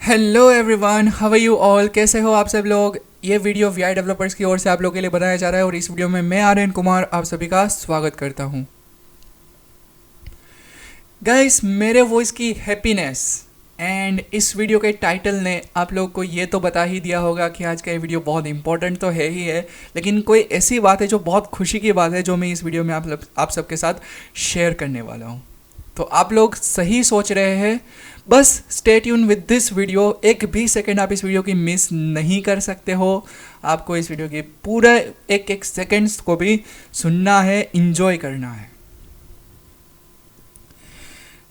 Hello everyone, how are you all. कैसे हो आप सब लोग। ये वीडियो वीआई डेवलपर्स की ओर से आप लोगों के लिए बनाया जा रहा है और इस वीडियो में मैं आर्यन कुमार आप सभी का स्वागत करता हूँ। गाइस, मेरे वॉइस की हैप्पीनेस एंड इस वीडियो के टाइटल ने आप लोग को ये तो बता ही दिया होगा कि आज का ये वीडियो बहुत इंपॉर्टेंट तो है ही है, लेकिन कोई ऐसी बात है जो बहुत खुशी की बात है जो मैं इस वीडियो में आप सबके साथ शेयर करने वाला हूँ। तो आप लोग सही सोच रहे हैं, बस stay tune with this video. एक भी सेकंड आप इस वीडियो की मिस नहीं कर सकते हो। आपको इस वीडियो के पूरा एक एक सेकंड्स को भी सुनना है, इंजॉय करना है।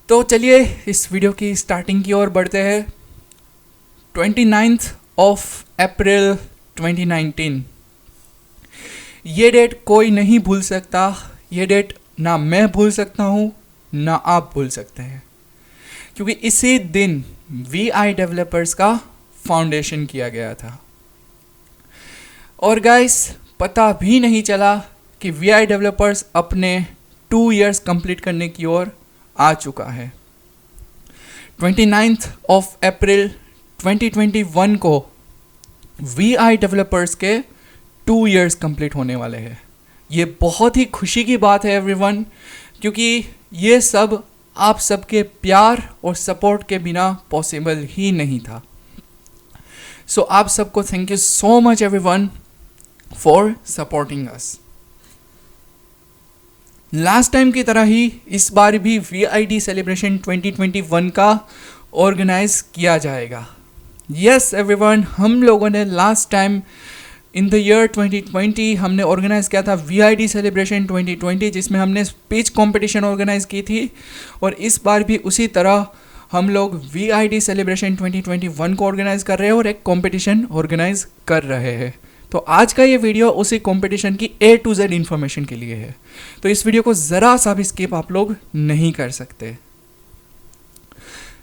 तो चलिए इस वीडियो की स्टार्टिंग की ओर बढ़ते हैं। 29 अप्रैल 2019, ये डेट कोई नहीं भूल सकता। ये डेट ना मैं भूल सकता हूँ ना आप भूल सकते हैं, क्योंकि इसी दिन वीआई डेवलपर्स का फाउंडेशन किया गया था। और गाइस, पता भी नहीं चला कि वीआई डेवलपर्स अपने 2 इयर्स कंप्लीट करने की ओर आ चुका है। 29 अप्रैल 2021 को वीआई डेवलपर्स के 2 इयर्स कंप्लीट होने वाले हैं। ये बहुत ही खुशी की बात है एवरीवन, क्योंकि ये सब आप सबके प्यार और सपोर्ट के बिना पॉसिबल ही नहीं था। सो आप सबको thank you so much everyone for supporting us. Last time की तरह ही इस बार भी वीआईडी सेलिब्रेशन 2021 का ऑर्गेनाइज किया जाएगा। यस एवरीवन, हम लोगों ने last time in the year 2020 हमने ऑर्गेनाइज़ किया था वीआईडी सेलिब्रेशन 2020, जिसमें हमने स्पीच कंपटीशन ऑर्गेनाइज़ की थी। और इस बार भी उसी तरह हम लोग वीआईडी सेलिब्रेशन 2021 को ऑर्गेनाइज़ कर रहे हैं और एक कंपटीशन ऑर्गेनाइज़ कर रहे हैं। तो आज का ये वीडियो उसी कंपटीशन की A to Z इन्फॉर्मेशन के लिए है, तो इस वीडियो को ज़रा सा भी स्किप आप लोग नहीं कर सकते।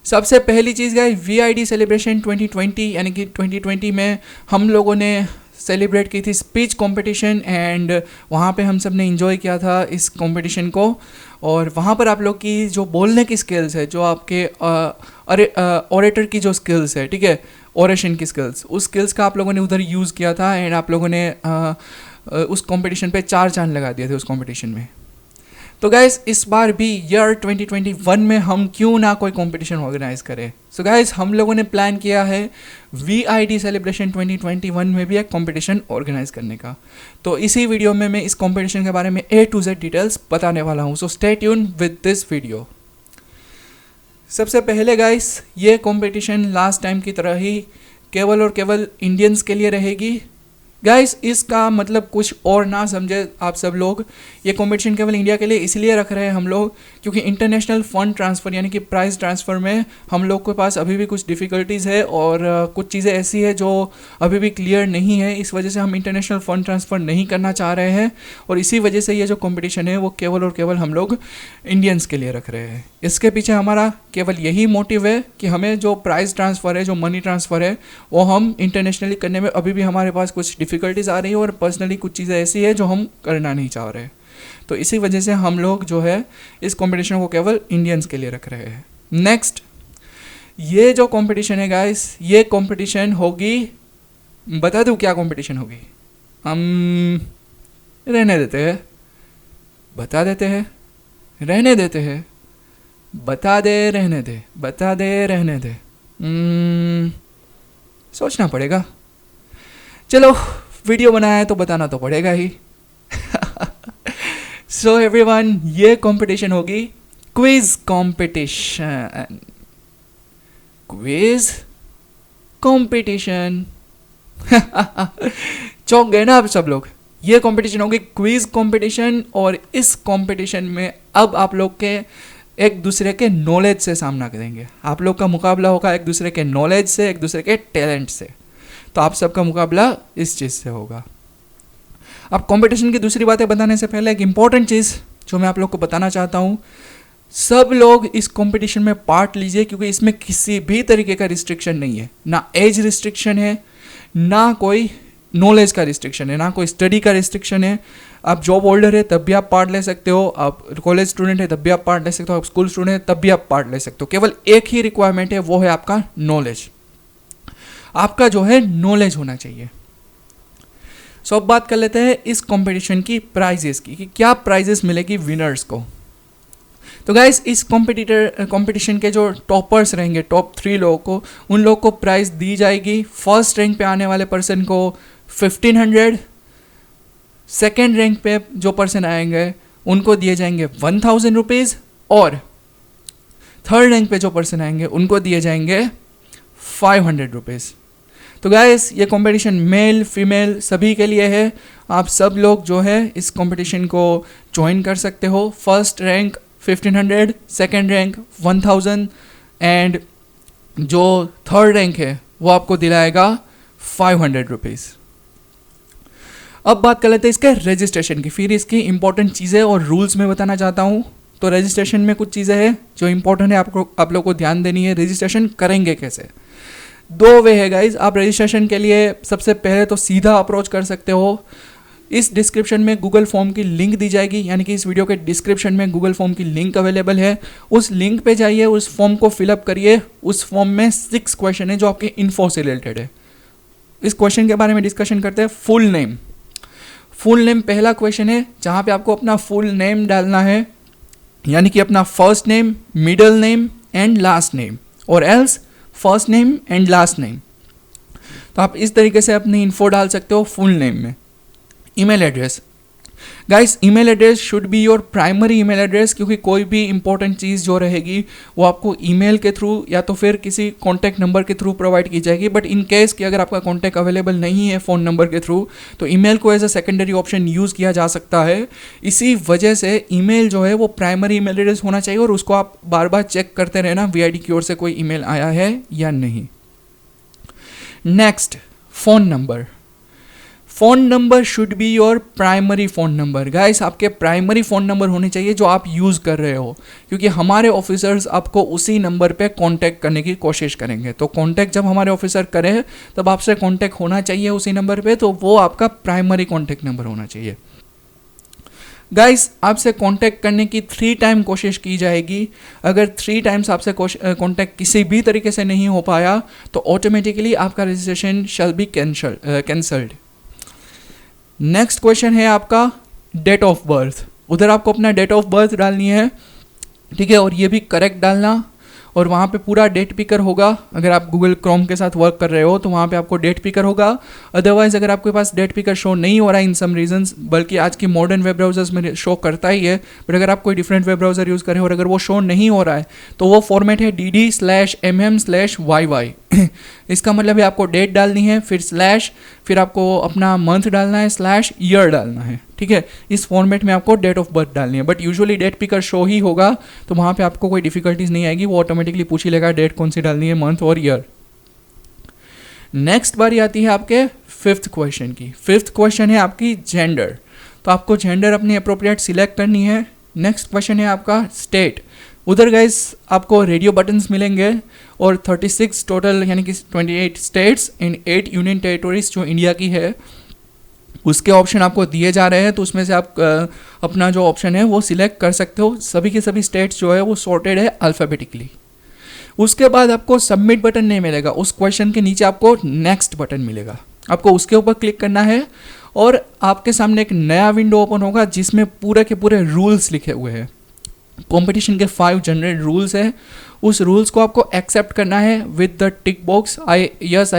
सबसे पहली चीज़ गाइस, वीआईडी सेलिब्रेशन 2020 यानी कि 2020 में हम लोगों ने सेलिब्रेट की थी स्पीच कंपटीशन, एंड वहाँ पे हम सब ने एंजॉय किया था इस कंपटीशन को। और वहाँ पर आप लोग की जो बोलने की स्किल्स है, जो आपके ऑरेटर की जो स्किल्स है, ठीक है, ओरेशन की स्किल्स, उस स्किल्स का आप लोगों ने उधर यूज़ किया था। एंड आप लोगों ने उस कंपटीशन पे 4 चांद लगा दिए थे उस कंपटीशन में। तो गाइस, इस बार भी ईयर 2021 में हम क्यों ना कोई कंपटीशन ऑर्गेनाइज करें। सो गाइस, हम लोगों ने प्लान किया है वीआईडी सेलिब्रेशन 2021 में भी एक कंपटीशन ऑर्गेनाइज करने का। तो इसी वीडियो में मैं इस कंपटीशन के बारे में A to Z डिटेल्स बताने वाला हूँ। So stay tune with this video. सबसे पहले गाइस, ये कंपटीशन लास्ट टाइम की तरह ही केवल और केवल इंडियंस के लिए रहेगी। गाइस, इसका मतलब कुछ और ना समझे आप सब लोग। ये कंपटीशन केवल इंडिया के लिए इसलिए रख रहे हैं हम लोग, क्योंकि इंटरनेशनल फ़ंड ट्रांसफ़र यानी कि प्राइस ट्रांसफ़र में हम लोग के पास अभी भी कुछ डिफ़िकल्टीज़ है और कुछ चीज़ें ऐसी है जो अभी भी क्लियर नहीं है। इस वजह से हम इंटरनेशनल फ़ंड ट्रांसफ़र नहीं करना चाह रहे हैं, और इसी वजह से ये जो कॉम्पिटिशन है वो केवल और केवल हम लोग इंडियंस के लिए रख रहे हैं। इसके पीछे हमारा केवल यही मोटिव है कि हमें जो प्राइस ट्रांसफ़र है, जो मनी ट्रांसफ़र है, वो हम इंटरनेशनली करने में अभी भी हमारे पास कुछ डिफ़िकल्टीज आ रही है, और पर्सनली कुछ चीज़ें ऐसी है जो हम करना नहीं चाह रहे। तो इसी वजह से हम लोग जो है इस कंपटीशन को केवल इंडियंस के लिए रख रहे हैं। नेक्स्ट, ये जो कंपटीशन है गाइस, ये कंपटीशन होगी, बता दूँ क्या कंपटीशन होगी? हम रहने देते हैं, बता देते हैं, रहने देते हैं, बता दे, रहने दे, बता दे, रहने दे। सोचना पड़ेगा। चलो, वीडियो बनाया है तो बताना तो पड़ेगा ही। सो एवरीवन, ये कंपटीशन होगी क्विज कंपटीशन। Quiz competition. चौंक गए ना आप सब लोग। ये कंपटीशन होगी क्विज कंपटीशन, और इस कंपटीशन में अब आप लोग के एक दूसरे के नॉलेज से सामना करेंगे। आप लोग का मुकाबला होगा एक दूसरे के नॉलेज से, एक दूसरे के टैलेंट से। तो आप सबका मुकाबला इस चीज़ से होगा। अब कंपटीशन की दूसरी बातें बताने से पहले एक इम्पॉर्टेंट चीज़ जो मैं आप लोग को बताना चाहता हूँ, सब लोग इस कंपटीशन में पार्ट लीजिए, क्योंकि इसमें किसी भी तरीके का रिस्ट्रिक्शन नहीं है। ना एज रिस्ट्रिक्शन है, ना कोई नॉलेज का रिस्ट्रिक्शन है, ना कोई स्टडी का रिस्ट्रिक्शन है। आप जॉब होल्डर है तब भी आप पार्ट ले सकते हो, आप कॉलेज स्टूडेंट है तब भी आप पार्ट ले सकते हो, आप स्कूल स्टूडेंट है तब भी आप पार्ट ले सकते हो। केवल एक ही रिक्वायरमेंट है, वो है आपका नॉलेज। आपका जो है नॉलेज होना चाहिए। सो अब बात कर लेते हैं इस कंपटीशन की प्राइजेस की, कि क्या प्राइजेस मिलेगी विनर्स को। तो गाइस इस कंपटीशन के जो टॉपर्स रहेंगे, टॉप 3 लोगों को, उन लोगों को प्राइज़ दी जाएगी। फर्स्ट रैंक पे आने वाले पर्सन को 1500, सेकेंड रैंक पे जो पर्सन आएंगे उनको दिए जाएंगे 1000 रुपीज़, और थर्ड रैंक पे जो पर्सन आएंगे उनको दिए जाएंगे 500 रुपीज़। तो गाइस ये कंपटीशन मेल फीमेल सभी के लिए है। आप सब लोग जो है इस कंपटीशन को ज्वाइन कर सकते हो। First rank 1500, second rank 1000 and जो थर्ड रैंक है वो आपको दिलाएगा 500 रुपीज़। अब बात कर लेते हैं इसके रजिस्ट्रेशन की। फिर इसकी इंपॉर्टेंट चीज़ें और रूल्स मैं बताना चाहता हूँ। तो रजिस्ट्रेशन में कुछ चीज़ें हैं जो इंपॉर्टेंट है, आप लोग को ध्यान देनी है। रजिस्ट्रेशन करेंगे कैसे? 2 वे है गाइज। आप रजिस्ट्रेशन के लिए सबसे पहले तो सीधा अप्रोच कर सकते हो। इस डिस्क्रिप्शन में गूगल फॉर्म की लिंक दी जाएगी, यानी कि इस वीडियो के डिस्क्रिप्शन में गूगल फॉर्म की लिंक अवेलेबल है। उस लिंक पे जाइए, उस फॉर्म को फिलअप करिए। उस फॉर्म में 6 क्वेश्चन है जो आपके इन्फो से रिलेटेड है। इस क्वेश्चन के बारे में डिस्कशन करते हैं। फुल नेम पहला क्वेश्चन है, जहाँ पे आपको अपना फुल नेम डालना है, यानी कि अपना first name, middle name and last name, और else first name and last name. तो आप इस तरीके से अपनी इन्फो डाल सकते हो फुल नेम में। Email address, guys email address should be your primary email address, क्योंकि कोई भी इंपॉर्टेंट चीज़ जो रहेगी वो आपको ईमेल के थ्रू या तो फिर किसी कॉन्टैक्ट नंबर के थ्रू प्रोवाइड की जाएगी। बट इन केस कि अगर आपका कॉन्टैक्ट अवेलेबल नहीं है फ़ोन नंबर के थ्रू, तो ईमेल को as a secondary option use किया जा सकता है। इसी वजह से ईमेल जो है वो प्राइमरी ईमेल एड्रेस होना चाहिए, और उसको आप बार बार चेक करते रहना VID की ओर से कोई ईमेल आया है या नहीं। Next, phone number should be your primary phone number. Guys आपके प्राइमरी फ़ोन नंबर होने चाहिए जो आप यूज़ कर रहे हो, क्योंकि हमारे ऑफिसर्स आपको उसी नंबर पे कांटेक्ट करने की कोशिश करेंगे। तो कांटेक्ट जब हमारे ऑफिसर करें तब आपसे कांटेक्ट होना चाहिए उसी नंबर पे, तो वो आपका प्राइमरी कांटेक्ट नंबर होना चाहिए। गाइस आपसे कांटेक्ट करने की 3 टाइम कोशिश की जाएगी। अगर 3 टाइम्स आपसे कांटेक्ट किसी भी तरीके से नहीं हो पाया तो ऑटोमेटिकली आपका registration shall be cancelled. Next question है आपका डेट ऑफ बर्थ। उधर आपको अपना डेट ऑफ बर्थ डालनी है, ठीक है, और ये भी करेक्ट डालना, और वहाँ पे पूरा डेट पिकर होगा। अगर आप गूगल क्रोम के साथ वर्क कर रहे हो तो वहाँ पे आपको डेट पिकर होगा। अदरवाइज अगर आपके पास डेट पिकर शो नहीं हो रहा है इन सम रीजंस, बल्कि आज की मॉडर्न वेब ब्राउजर्स में शो करता ही है, बट अगर आप कोई डिफरेंट वेब ब्राउजर यूज़ करें और अगर वो शो नहीं हो रहा है तो वो फॉर्मेट है dd/mm/yy। इसका मतलब है आपको डेट डालनी है, फिर स्लैश, फिर आपको अपना मंथ डालना है, स्लैश ईयर डालना है, ठीक है। इस फॉर्मेट में आपको डेट ऑफ बर्थ डालनी है, but usually date picker show ही होगा, तो वहाँ पे आपको कोई डिफिकल्टीज नहीं आएगी, वो ऑटोमेटिकली पूछ ही लेगा डेट कौन सी डालनी है, मंथ और ईयर। नेक्स्ट बारी आती है आपके 5th क्वेश्चन की। 5th क्वेश्चन है आपकी जेंडर। तो आपको जेंडर अपनी अप्रोप्रिएट सिलेक्ट करनी है। नेक्स्ट क्वेश्चन है आपका स्टेट। उधर गाइस आपको रेडियो बटन्स मिलेंगे, और 36 टोटल यानी कि 28 स्टेट्स एंड 8 यूनियन टेरिटोरीज जो इंडिया की है उसके ऑप्शन आपको दिए जा रहे हैं। तो उसमें से आप अपना जो ऑप्शन है वो सिलेक्ट कर सकते हो। सभी के सभी स्टेट्स जो है वो सॉर्टेड है अल्फ़ाबेटिकली। उसके बाद आपको सबमिट बटन नहीं मिलेगा, उस क्वेश्चन के नीचे आपको नेक्स्ट बटन मिलेगा। आपको उसके ऊपर क्लिक करना है और आपके सामने एक नया विंडो ओपन होगा जिसमें पूरे के पूरे रूल्स लिखे हुए हैं। कंपटीशन के 5 जनरल रूल्स है, उस रूल्स को आपको एक्सेप्ट करना है with the tick box, I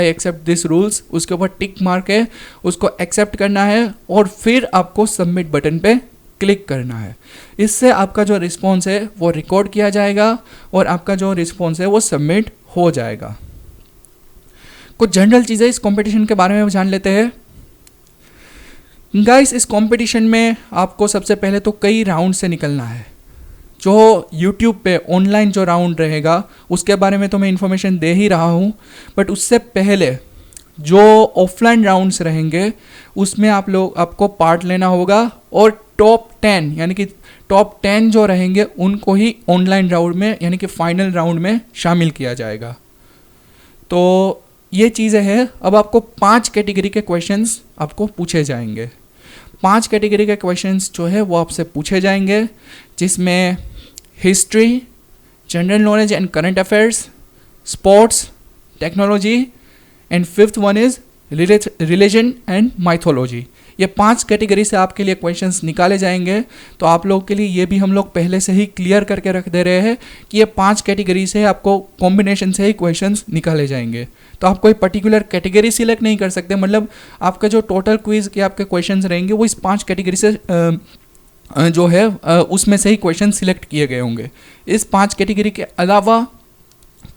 accept this rules. उसके ऊपर टिक मार्क है, उसको एक्सेप्ट करना है और फिर आपको सबमिट बटन पे क्लिक करना है। इससे आपका जो रिस्पॉन्स है वो रिकॉर्ड किया जाएगा और आपका जो रिस्पॉन्स है वो सबमिट हो जाएगा। कुछ जनरल चीज़ें इस कंपटीशन के बारे में जान लेते हैं। गाइस इस कंपटीशन में आपको सबसे पहले तो कई राउंड से निकलना है। जो YouTube पे ऑनलाइन जो राउंड रहेगा उसके बारे में तो मैं इन्फॉर्मेशन दे ही रहा हूँ, बट उससे पहले जो ऑफलाइन राउंड्स रहेंगे उसमें आपको पार्ट लेना होगा और टॉप 10 यानी कि टॉप 10 जो रहेंगे उनको ही ऑनलाइन राउंड में यानी कि फाइनल राउंड में शामिल किया जाएगा। तो ये चीज़ें हैं। अब आपको 5 कैटेगरी के क्वेश्चंस आपको पूछे जाएंगे। 5 कैटेगरी के क्वेश्चंस जो है वो आपसे पूछे जाएंगे, जिसमें history, general knowledge and current affairs, sports, technology and fifth one is religion and mythology. ये 5 कैटेगरी से आपके लिए क्वेश्चंस निकाले जाएंगे। तो आप लोग के लिए ये भी हम लोग पहले से ही क्लियर करके रख दे रहे हैं कि ये 5 कैटेगरी से आपको कॉम्बिनेशन से ही क्वेश्चंस निकाले जाएंगे। तो आप कोई पर्टिकुलर कैटेगरी सिलेक्ट नहीं कर सकते, मतलब आपका जो टोटल क्विज के आपके क्वेश्चंस रहेंगे वो इस 5 कैटेगरी से जो है उसमें से ही क्वेश्चन सिलेक्ट किए गए होंगे। इस 5 कैटेगरी के अलावा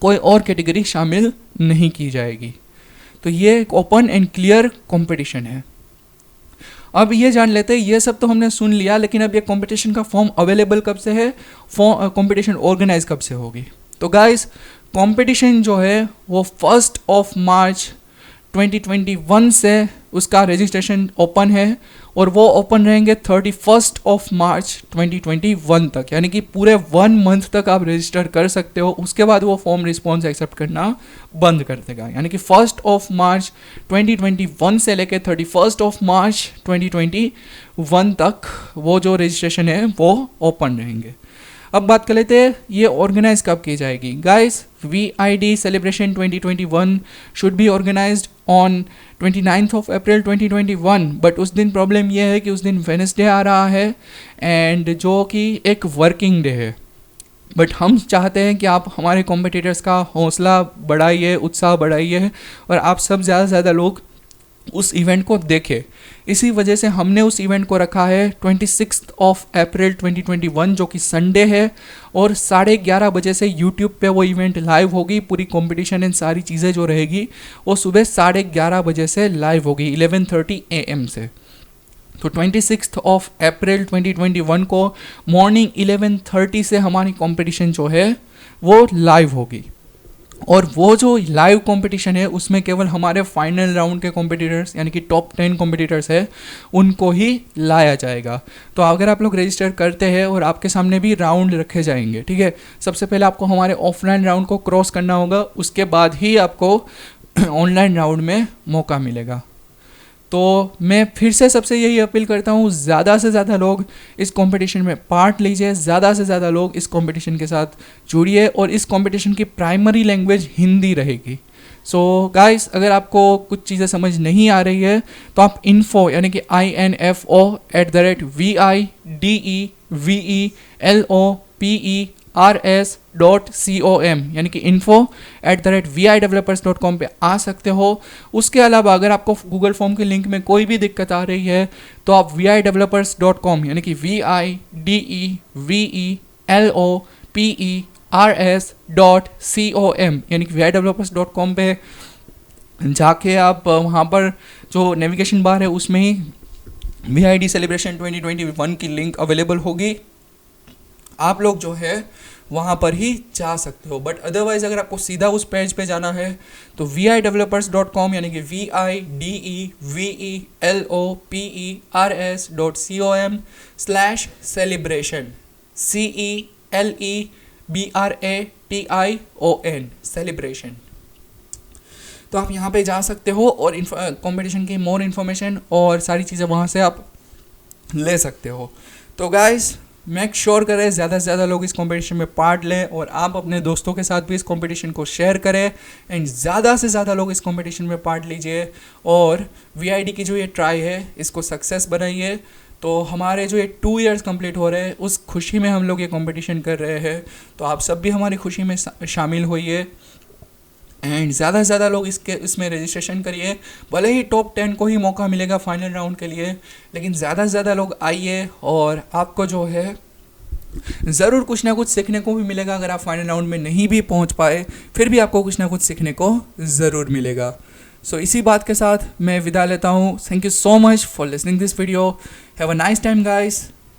कोई और कैटेगरी शामिल नहीं की जाएगी। तो ये एक ओपन एंड क्लियर कंपटीशन है। अब ये जान लेते हैं, ये सब तो हमने सुन लिया, लेकिन अब ये कंपटीशन का फॉर्म अवेलेबल कब से है, कंपटीशन ऑर्गेनाइज कब से होगी। तो गाइस कंपटीशन जो है वो 1 मार्च 2021 से उसका रजिस्ट्रेशन ओपन है और वो ओपन रहेंगे 31 मार्च 2021 तक, यानी कि पूरे 1 मंथ तक आप रजिस्टर कर सकते हो। उसके बाद वो फॉर्म रिस्पॉन्स एक्सेप्ट करना बंद कर देगा, यानी कि 1 मार्च 2021 से लेकर 31 मार्च 2021 तक वो जो रजिस्ट्रेशन है वो ओपन रहेंगे। अब बात कर लेते हैं ये ऑर्गेनाइज कब की जाएगी। Guys VID celebration 2021 should be organised on 29 April 2021, but उस दिन प्रॉब्लम ये है कि उस दिन वेडनेसडे आ रहा है एंड जो कि एक वर्किंग डे है। बट हम चाहते हैं कि आप हमारे कॉम्पिटिटर्स का हौसला बढ़ाइए, उत्साह बढ़ाइए और आप सब ज़्यादा से ज़्यादा लोग उस इवेंट को देखें। इसी वजह से हमने उस इवेंट को रखा है 26 अप्रैल 2021 जो कि संडे है, और 11:30 बजे से यूट्यूब पे वो इवेंट लाइव होगी। पूरी कंपटीशन एंड सारी चीज़ें जो रहेगी वो सुबह 11:30 बजे से लाइव होगी 11:30 AM से। तो 26 अप्रैल 2021 को मॉर्निंग 11:30 से हमारी कंपटीशन जो है वो लाइव होगी, और वो जो लाइव कंपटीशन है उसमें केवल हमारे फाइनल राउंड के कॉम्पिटिटर्स यानी कि टॉप 10 कॉम्पिटिटर्स है उनको ही लाया जाएगा। तो अगर आप लोग रजिस्टर करते हैं और आपके सामने भी राउंड रखे जाएंगे, ठीक है, सबसे पहले आपको हमारे ऑफलाइन राउंड को क्रॉस करना होगा, उसके बाद ही आपको ऑनलाइन राउंड में मौका मिलेगा। तो मैं फिर से सबसे यही अपील करता हूँ, ज़्यादा से ज़्यादा लोग इस कंपटीशन में पार्ट लीजिए, ज़्यादा से ज़्यादा लोग इस कंपटीशन के साथ जुड़िए, और इस कंपटीशन की प्राइमरी लैंग्वेज हिंदी रहेगी। सो गाइस अगर आपको कुछ चीज़ें समझ नहीं आ रही है तो आप info यानी कि info@VIDEVELOPERS.com यानी कि info@videvelopers.com पे आ सकते हो। उसके अलावा अगर आपको गूगल फॉर्म के लिंक में कोई भी दिक्कत आ रही है तो आप videvelopers.com यानी कि VIDEVELOPERS.com यानी कि videvelopers.com पे जाके आप वहाँ पर जो नेविगेशन बार है उसमें ही VID सेलिब्रेशन 2021 की लिंक अवेलेबल होगी। आप लोग जो है वहाँ पर ही जा सकते हो। बट अदरवाइज़ अगर आपको सीधा उस पेज पे जाना है तो videvelopers.com यानी कि VIDEVELOPERS.com/celebration CELEBRATION सेलिब्रेशन। तो आप यहाँ पे जा सकते हो और कंपटीशन की मोर इन्फॉर्मेशन और सारी चीज़ें वहाँ से आप ले सकते हो। तो गाइस मेक श्योर करें ज़्यादा से ज़्यादा लोग इस कंपटीशन में पार्ट लें, और आप अपने दोस्तों के साथ भी इस कंपटीशन को शेयर करें एंड ज़्यादा से ज़्यादा लोग इस कंपटीशन में पार्ट लीजिए और VID की जो ये ट्राई है इसको सक्सेस बनाइए। तो हमारे जो ये 2 इयर्स कंप्लीट हो रहे हैं उस खुशी में हम लोग ये कंपटीशन कर रहे हैं, तो आप सब भी हमारी खुशी में शामिल होइए एंड ज़्यादा से ज़्यादा लोग इसमें रजिस्ट्रेशन करिए। भले ही टॉप 10 को ही मौका मिलेगा फाइनल राउंड के लिए, लेकिन ज़्यादा से ज़्यादा लोग आइए और आपको जो है ज़रूर कुछ ना कुछ सीखने को भी मिलेगा। अगर आप फाइनल राउंड में नहीं भी पहुंच पाए फिर भी आपको कुछ ना कुछ सीखने को ज़रूर मिलेगा। सो इसी बात के साथ मैं विदा लेता हूँ। Thank you so much for listening this video. Have a nice time guys.